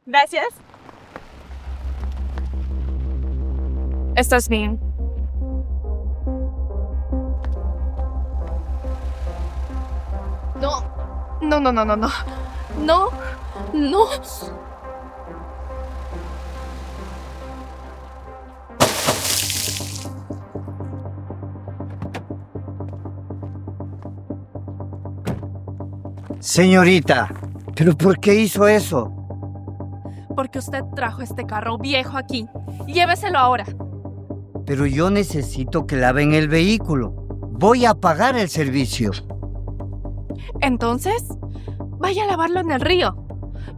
Gracias. ¿Estás bien? No. No, no, no, no, no. No. No. Señorita, ¿pero por qué hizo eso? Porque usted trajo este carro viejo aquí. Lléveselo ahora. Pero yo necesito que laven el vehículo. Voy a pagar el servicio. Entonces, vaya a lavarlo en el río.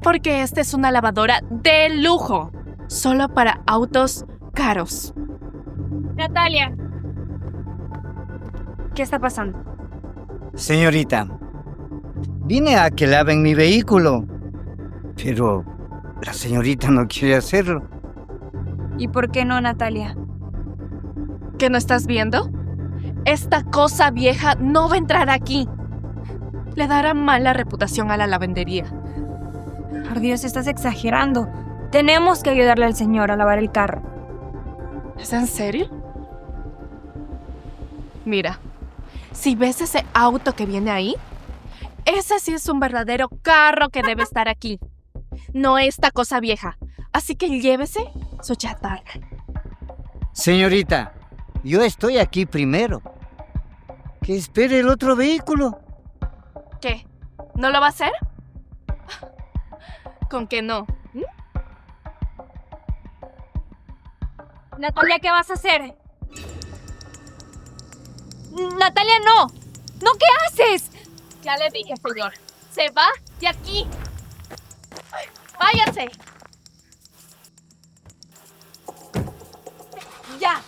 Porque esta es una lavadora de lujo. Solo para autos caros. Natalia. ¿Qué está pasando? Señorita, vine a que laven mi vehículo. Pero la señorita no quiere hacerlo. ¿Y por qué no, Natalia? ¿Qué no estás viendo? Esta cosa vieja no va a entrar aquí. Le dará mala reputación a la lavandería. Por Dios, estás exagerando. Tenemos que ayudarle al señor a lavar el carro. ¿Es en serio? Mira, si ves ese auto que viene ahí, ese sí es un verdadero carro que debe estar aquí. No esta cosa vieja. Así que llévese su chatarra. Señorita, yo estoy aquí primero. Que espere el otro vehículo. ¿Qué? ¿No lo va a hacer? ¿Con qué no? Natalia, ¿qué vas a hacer? Natalia, no. ¿No, qué haces? Ya le dije, señor. Se va de aquí. ¡Váyase! ¡Ya!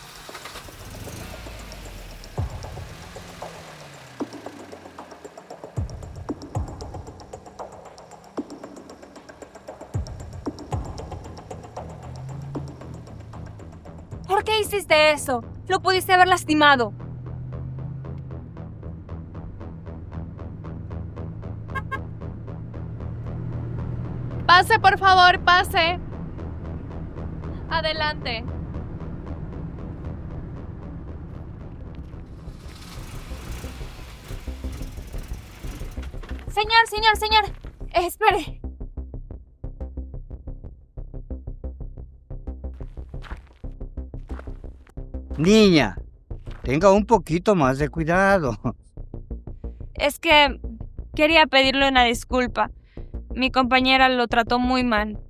¿Por qué hiciste eso? Lo pudiste haber lastimado. Pase, por favor, pase. Adelante. Señor. Espere. Niña, tenga un poquito más de cuidado. Es que quería pedirle una disculpa. Mi compañera lo trató muy mal.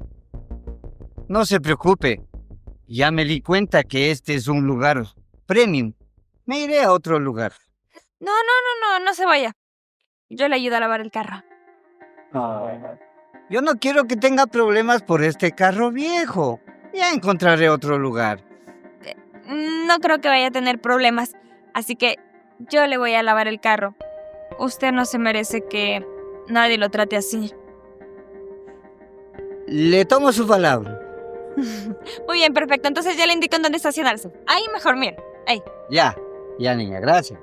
No se preocupe. Ya me di cuenta que este es un lugar premium. Me iré a otro lugar. No se vaya. Yo le ayudo a lavar el carro. Yo no quiero que tenga problemas por este carro viejo. Ya encontraré otro lugar. No creo que vaya a tener problemas, así que yo le voy a lavar el carro. Usted no se merece que nadie lo trate así. Le tomo su palabra. Muy bien, perfecto. Entonces ya le indico en dónde estacionarse. Ahí mejor, miren. Ahí. Ya, niña, gracias.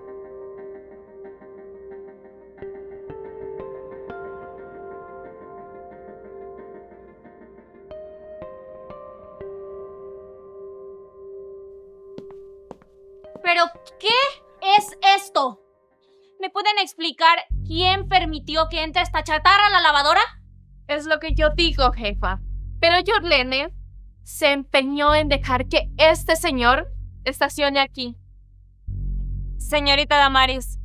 ¿Pero qué es esto? ¿Me pueden explicar quién permitió que entre esta chatarra a la lavadora? Es lo que yo digo, jefa. Pero Yorlene se empeñó en dejar que este señor estacione aquí. Señorita Damaris,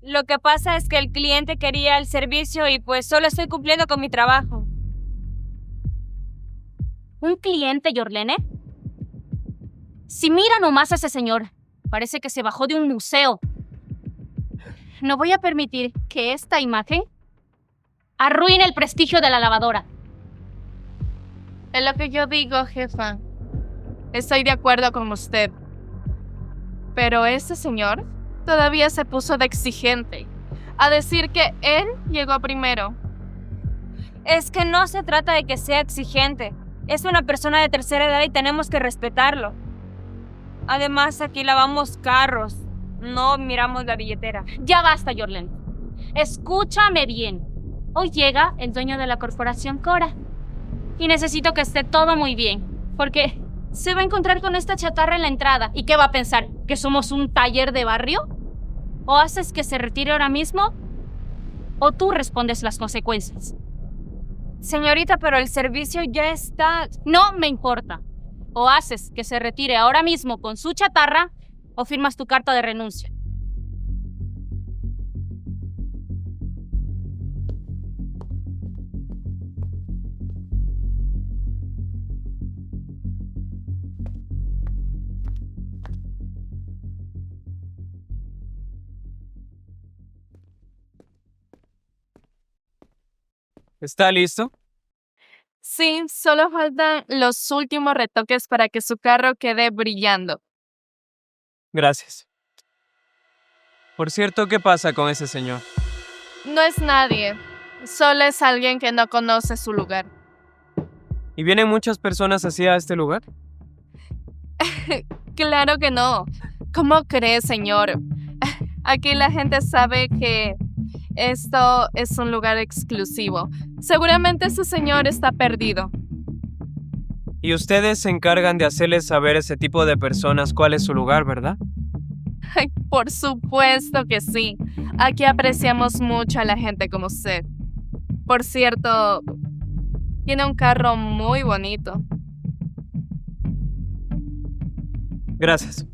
lo que pasa es que el cliente quería el servicio y pues solo estoy cumpliendo con mi trabajo. ¿Un cliente, Yorlene? Si mira nomás a ese señor, parece que se bajó de un museo. No voy a permitir que esta imagen arruine el prestigio de la lavadora. Es lo que yo digo, jefa. Estoy de acuerdo con usted. Pero ese señor todavía se puso de exigente, a decir que él llegó primero. Es que no se trata de que sea exigente. Es una persona de tercera edad y tenemos que respetarlo. Además, aquí lavamos carros, no miramos la billetera. Ya basta, Yorlene. Escúchame bien. Hoy llega el dueño de la corporación Cora. Y necesito que esté todo muy bien, porque se va a encontrar con esta chatarra en la entrada. ¿Y qué va a pensar? ¿Que somos un taller de barrio? ¿O haces que se retire ahora mismo? ¿O tú respondes las consecuencias? Señorita, pero el servicio ya está... No me importa. O haces que se retire ahora mismo con su chatarra, o firmas tu carta de renuncia. ¿Está listo? Sí, solo faltan los últimos retoques para que su carro quede brillando. Gracias. Por cierto, ¿qué pasa con ese señor? No es nadie, solo es alguien que no conoce su lugar. ¿Y vienen muchas personas así a este lugar? Claro que no. ¿Cómo cree, señor? Aquí la gente sabe que esto es un lugar exclusivo. Seguramente ese señor está perdido. Y ustedes se encargan de hacerles saber a ese tipo de personas cuál es su lugar, ¿verdad? Ay, por supuesto que sí. Aquí apreciamos mucho a la gente como usted. Por cierto, tiene un carro muy bonito. Gracias.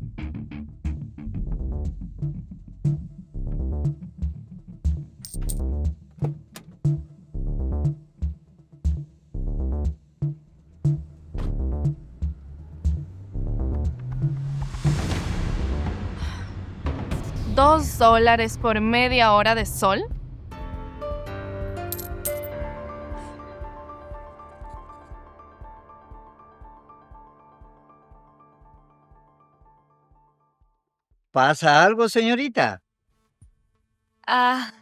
$2 por media hora de sol. ¿Pasa algo, señorita? Ah,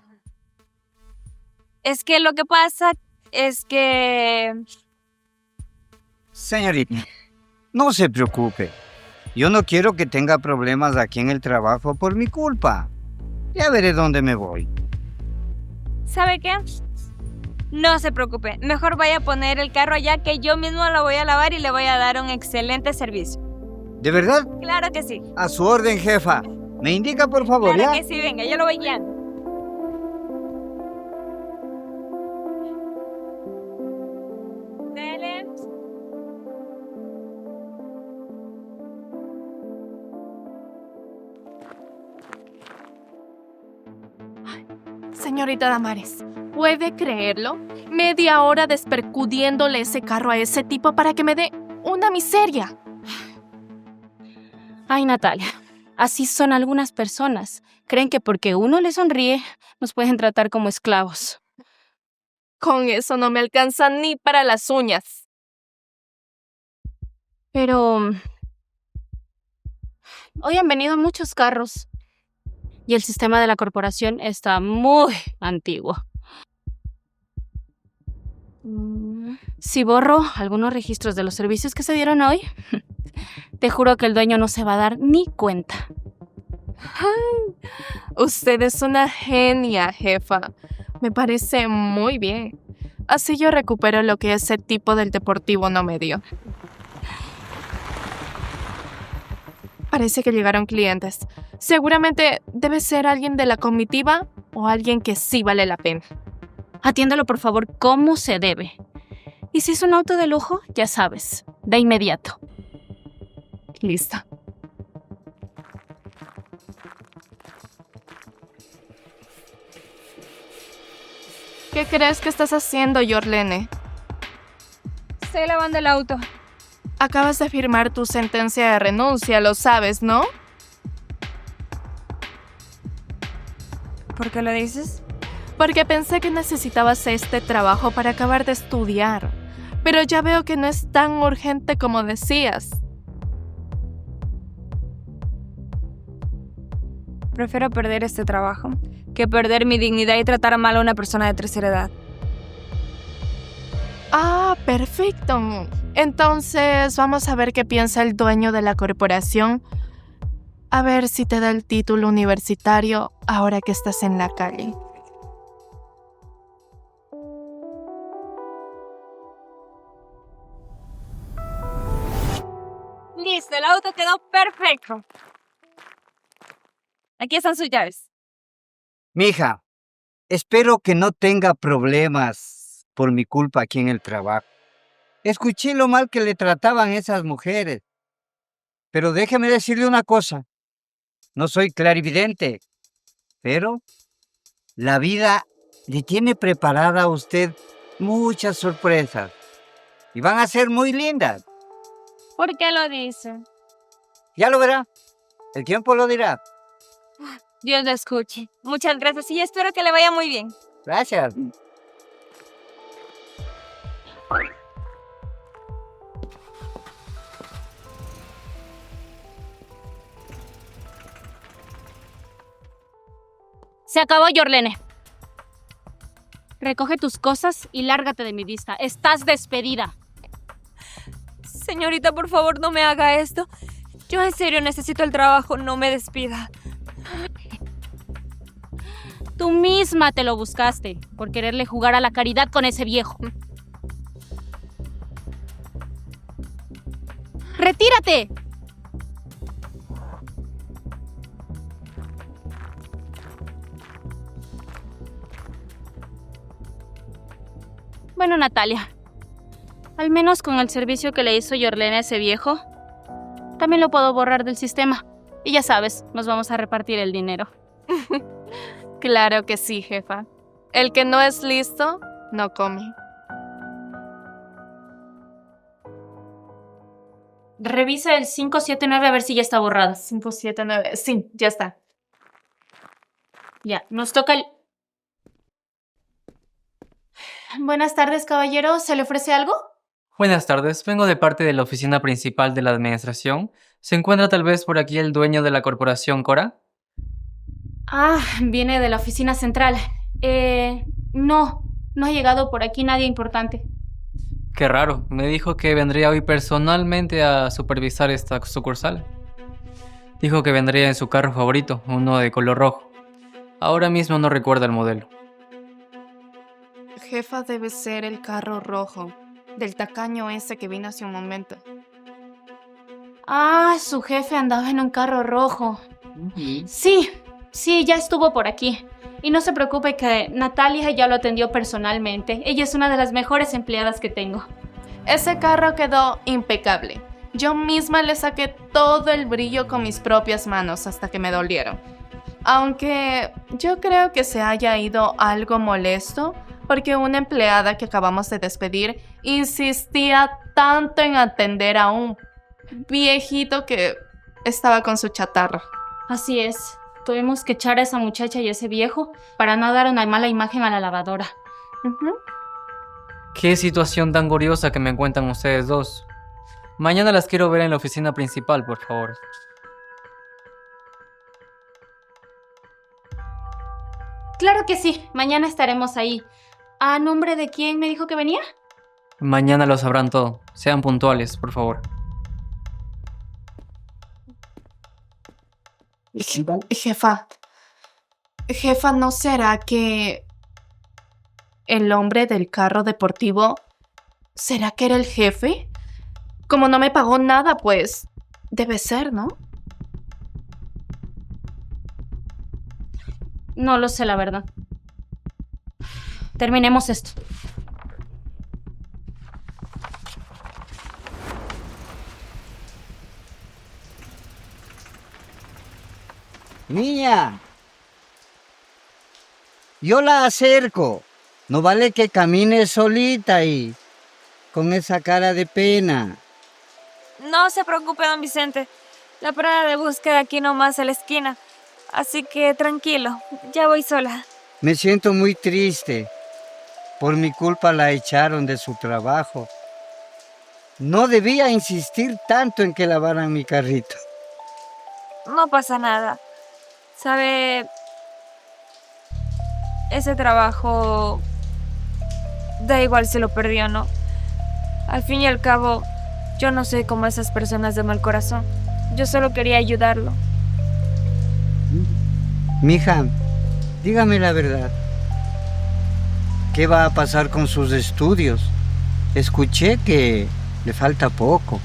es que lo que pasa es que... Señorita, no se preocupe. Yo no quiero que tenga problemas aquí en el trabajo por mi culpa. Ya veré dónde me voy. ¿Sabe qué? No se preocupe. Mejor vaya a poner el carro allá, que yo mismo lo voy a lavar y le voy a dar un excelente servicio. ¿De verdad? Claro que sí. A su orden, jefa. ¿Me indica, por favor, Claro ya? que sí, venga, yo lo voy guiando. Dele. Señorita Damares, ¿puede creerlo? Media hora despercudiéndole ese carro a ese tipo para que me dé una miseria. Ay, Natalia, así son algunas personas. Creen que porque uno les sonríe, nos pueden tratar como esclavos. Con eso no me alcanza ni para las uñas. Pero hoy han venido muchos carros y el sistema de la corporación está muy antiguo. Si borro algunos registros de los servicios que se dieron hoy, te juro que el dueño no se va a dar ni cuenta. Usted es una genia, jefa. Me parece muy bien. Así yo recupero lo que ese tipo del deportivo no me dio. Parece que llegaron clientes. Seguramente debe ser alguien de la comitiva o alguien que sí vale la pena. Atiéndalo, por favor, como se debe. Y si es un auto de lujo, ya sabes, de inmediato. Listo. ¿Qué crees que estás haciendo, Yorlene? Estoy lavando el auto. Acabas de firmar tu sentencia de renuncia, lo sabes, ¿no? ¿Por qué lo dices? Porque pensé que necesitabas este trabajo para acabar de estudiar. Pero ya veo que no es tan urgente como decías. Prefiero perder este trabajo que perder mi dignidad y tratar mal a una persona de tercera edad. Ah, perfecto. Entonces vamos a ver qué piensa el dueño de la corporación. A ver si te da el título universitario ahora que estás en la calle. Listo, el auto quedó perfecto. Aquí están sus llaves. Mija, espero que no tenga problemas por mi culpa aquí en el trabajo. Escuché lo mal que le trataban esas mujeres. Pero déjeme decirle una cosa. No soy clarividente, pero la vida le tiene preparada a usted muchas sorpresas. Y van a ser muy lindas. ¿Por qué lo dice? Ya lo verá. El tiempo lo dirá. Dios lo escuche. Muchas gracias y espero que le vaya muy bien. Gracias. Se acabó, Yorlene. Recoge tus cosas y lárgate de mi vista. Estás despedida. Señorita, por favor, no me haga esto. Yo en serio necesito el trabajo, no me despida. Tú misma te lo buscaste por quererle jugar a la caridad con ese viejo. ¡Retírate! Bueno, Natalia, al menos con el servicio que le hizo Yorlene a ese viejo, también lo puedo borrar del sistema. Y ya sabes, nos vamos a repartir el dinero. Claro que sí, jefa. El que no es listo, no come. Revisa el 579 a ver si ya está borrado. 579. Sí, ya está. Ya, nos toca el... Buenas tardes, caballero. ¿Se le ofrece algo? Buenas tardes, vengo de parte de la oficina principal de la administración. ¿Se encuentra tal vez por aquí el dueño de la corporación Cora? Ah, viene de la oficina central. No ha llegado por aquí nadie importante. Qué raro, me dijo que vendría hoy personalmente a supervisar esta sucursal. Dijo que vendría en su carro favorito, uno de color rojo. Ahora mismo no recuerda el modelo. Jefa, debe ser el carro rojo del tacaño ese que vino hace un momento. Ah, su jefe andaba en un carro rojo. Sí, ya estuvo por aquí. Y no se preocupe que Natalia ya lo atendió personalmente. Ella es una de las mejores empleadas que tengo. Ese carro quedó impecable. Yo misma le saqué todo el brillo con mis propias manos hasta que me dolieron. Aunque yo creo que se haya ido algo molesto porque una empleada que acabamos de despedir insistía tanto en atender a un viejito que estaba con su chatarra. Así es. Tuvimos que echar a esa muchacha y ese viejo para no dar una mala imagen a la lavadora. Qué situación tan curiosa que me cuentan ustedes dos. Mañana las quiero ver en la oficina principal, por favor. Claro que sí, mañana estaremos ahí. ¿A nombre de quién me dijo que venía? Mañana lo sabrán todo. Sean puntuales, por favor. Jefa, ¿no será que el hombre del carro deportivo, será que era el jefe? Como no me pagó nada, pues debe ser, ¿no? No lo sé, la verdad. Terminemos esto. Niña, yo la acerco. No vale que camine solita y con esa cara de pena. No se preocupe, don Vicente. La parada de búsqueda aquí nomás a la esquina. Así que tranquilo, ya voy sola. Me siento muy triste. Por mi culpa la echaron de su trabajo. No debía insistir tanto en que lavaran mi carrito. No pasa nada. ¿Sabe? Ese trabajo... da igual si lo perdió o no. Al fin y al cabo, yo no soy como esas personas de mal corazón. Yo solo quería ayudarlo. Mija, dígame la verdad. ¿Qué va a pasar con sus estudios? Escuché que le falta poco.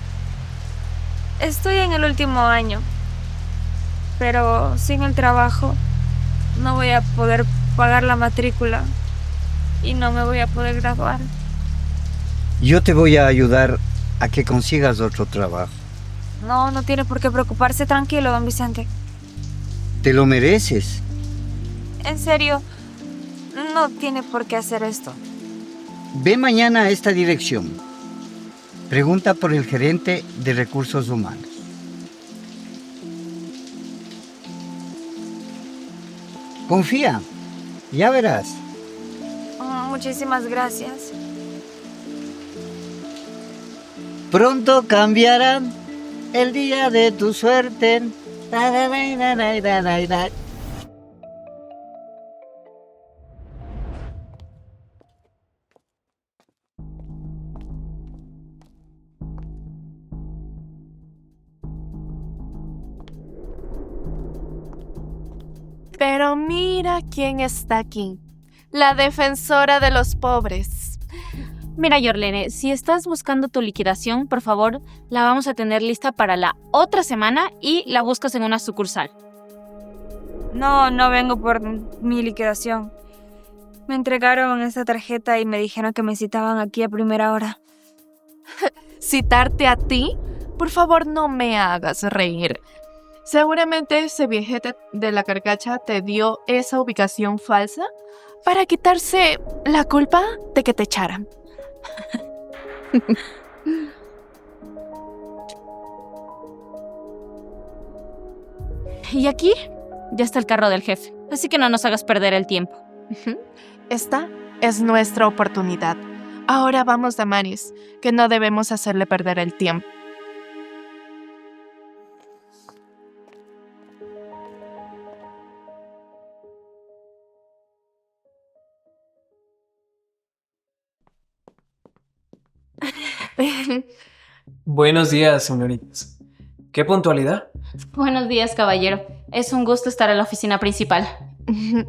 Estoy en el último año, pero sin el trabajo no voy a poder pagar la matrícula y no me voy a poder graduar. Yo te voy a ayudar a que consigas otro trabajo. No, no tiene por qué preocuparse, tranquilo, don Vicente. Te lo mereces. En serio, no tiene por qué hacer esto. Ve mañana a esta dirección. Pregunta por el gerente de recursos humanos. Confía, ya verás. Muchísimas gracias. Pronto cambiarán el día de tu suerte. Pero mira quién está aquí. La defensora de los pobres. Mira, Yorlene, si estás buscando tu liquidación, por favor, la vamos a tener lista para la otra semana y la buscas en una sucursal. No vengo por mi liquidación. Me entregaron esta tarjeta y me dijeron que me citaban aquí a primera hora. ¿Citarte a ti? Por favor, no me hagas reír. Seguramente ese viejete de la carcacha te dio esa ubicación falsa para quitarse la culpa de que te echaran. Y aquí ya está el carro del jefe, así que no nos hagas perder el tiempo. Esta es nuestra oportunidad. Ahora vamos, Damaris, que no debemos hacerle perder el tiempo. Buenos días, señoritas. ¿Qué puntualidad? Buenos días, caballero. Es un gusto estar en la oficina principal.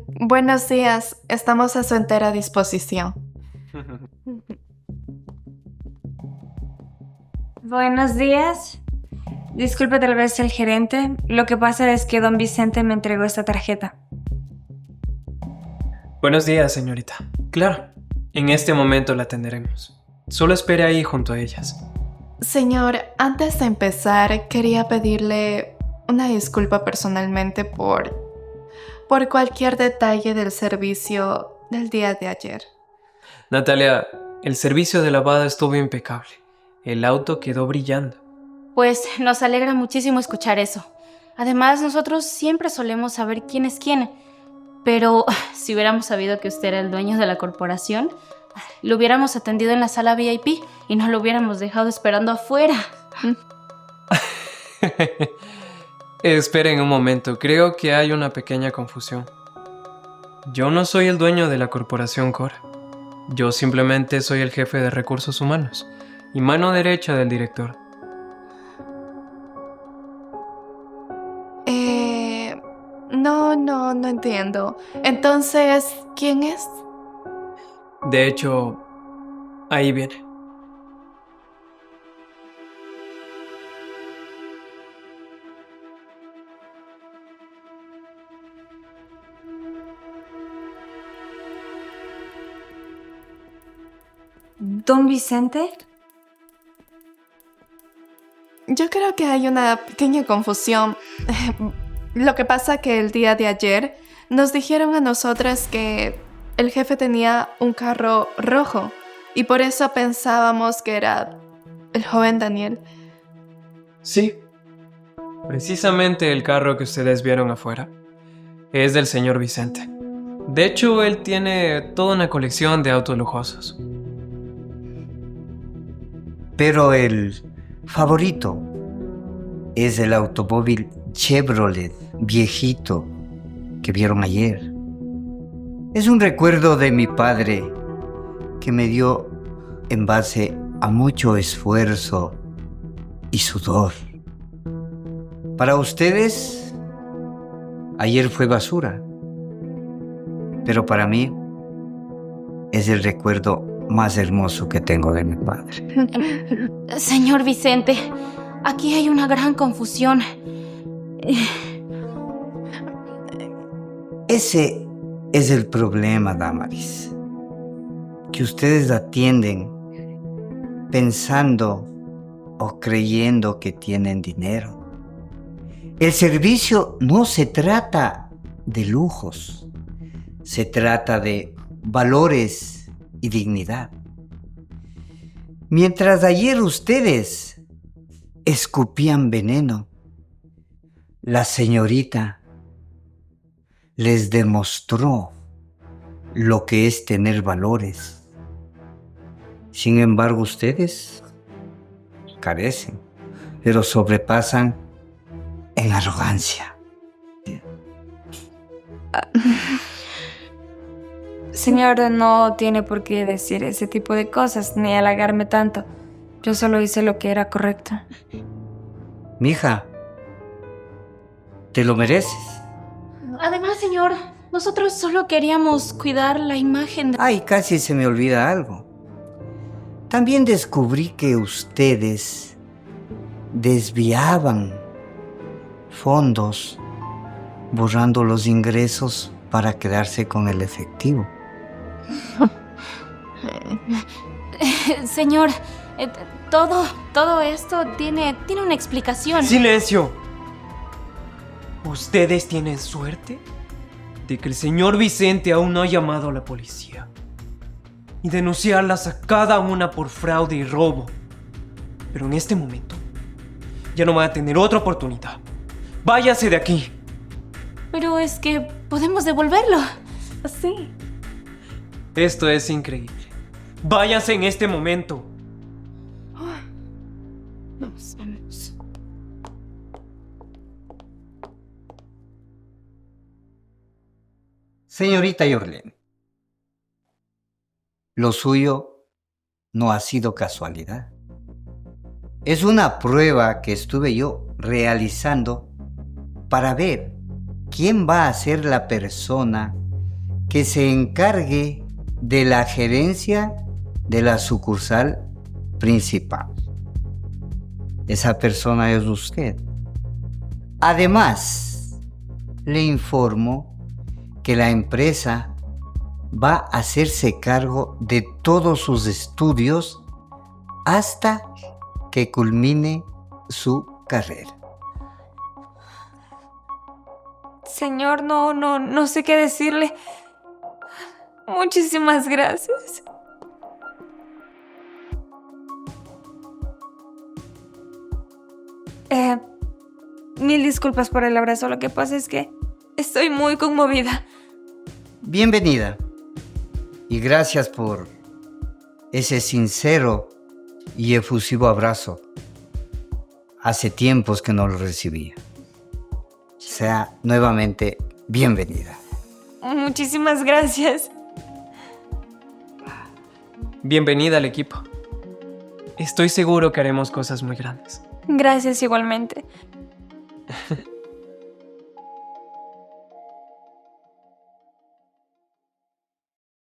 Buenos días, estamos a su entera disposición. Buenos días. Disculpe tal vez el gerente. Lo que pasa es que don Vicente me entregó esta tarjeta. Buenos días, señorita. Claro, en este momento la atenderemos. Solo espere ahí junto a ellas. Señor, antes de empezar, quería pedirle una disculpa personalmente por cualquier detalle del servicio del día de ayer. Natalia, el servicio de lavado estuvo impecable. El auto quedó brillando. Pues nos alegra muchísimo escuchar eso. Además, nosotros siempre solemos saber quién es quién. Pero si hubiéramos sabido que usted era el dueño de la corporación, lo hubiéramos atendido en la sala VIP y no lo hubiéramos dejado esperando afuera. Esperen un momento, creo que hay una pequeña confusión. Yo no soy el dueño de la corporación Cora. Yo simplemente soy el jefe de recursos humanos y mano derecha del director. No entiendo. Entonces, ¿quién es? De hecho, ahí viene. ¿Don Vicente? Yo creo que hay una pequeña confusión. Lo que pasa que el día de ayer nos dijeron a nosotras que el jefe tenía un carro rojo y por eso pensábamos que era el joven Daniel. Sí, precisamente el carro que ustedes vieron afuera es del señor Vicente. De hecho, él tiene toda una colección de autos lujosos. Pero el favorito es el automóvil Chevrolet viejito que vieron ayer. Es un recuerdo de mi padre que me dio en base a mucho esfuerzo y sudor. Para ustedes, ayer fue basura, pero para mí es el recuerdo más hermoso que tengo de mi padre. Señor Vicente, aquí hay una gran confusión. Ese es el problema, Damaris. Que ustedes atienden pensando o creyendo que tienen dinero. El servicio no se trata de lujos, se trata de valores y dignidad. Mientras ayer ustedes escupían veneno, la señorita les demostró lo que es tener valores. Sin embargo, ustedes carecen, pero sobrepasan en arrogancia. Señor, no tiene por qué decir ese tipo de cosas ni halagarme tanto. Yo solo hice lo que era correcto. Mija, te lo mereces. Además, señor, nosotros solo queríamos cuidar la imagen de... Ay, casi se me olvida algo. También descubrí que ustedes desviaban fondos, borrando los ingresos para quedarse con el efectivo. Señor, todo esto tiene una explicación. ¡Silencio! ¿Ustedes tienen suerte de que el señor Vicente aún no ha llamado a la policía y denunciarlas a cada una por fraude y robo? Pero en este momento ya no van a tener otra oportunidad. ¡Váyase de aquí! Pero es que podemos devolverlo. Sí. Esto es increíble. ¡Váyase en este momento! Vamos. Señorita Yorlene, lo suyo no ha sido casualidad. Es una prueba que estuve yo realizando para ver quién va a ser la persona que se encargue de la gerencia de la sucursal principal. Esa persona es usted. Además, le informo que la empresa va a hacerse cargo de todos sus estudios hasta que culmine su carrera. Señor, no sé qué decirle. Muchísimas gracias. Mil disculpas por el abrazo. Lo que pasa es que estoy muy conmovida. Bienvenida y gracias por ese sincero y efusivo abrazo. Hace tiempos que no lo recibía. Sea nuevamente bienvenida. Muchísimas gracias. Bienvenida al equipo. Estoy seguro que haremos cosas muy grandes. Gracias igualmente.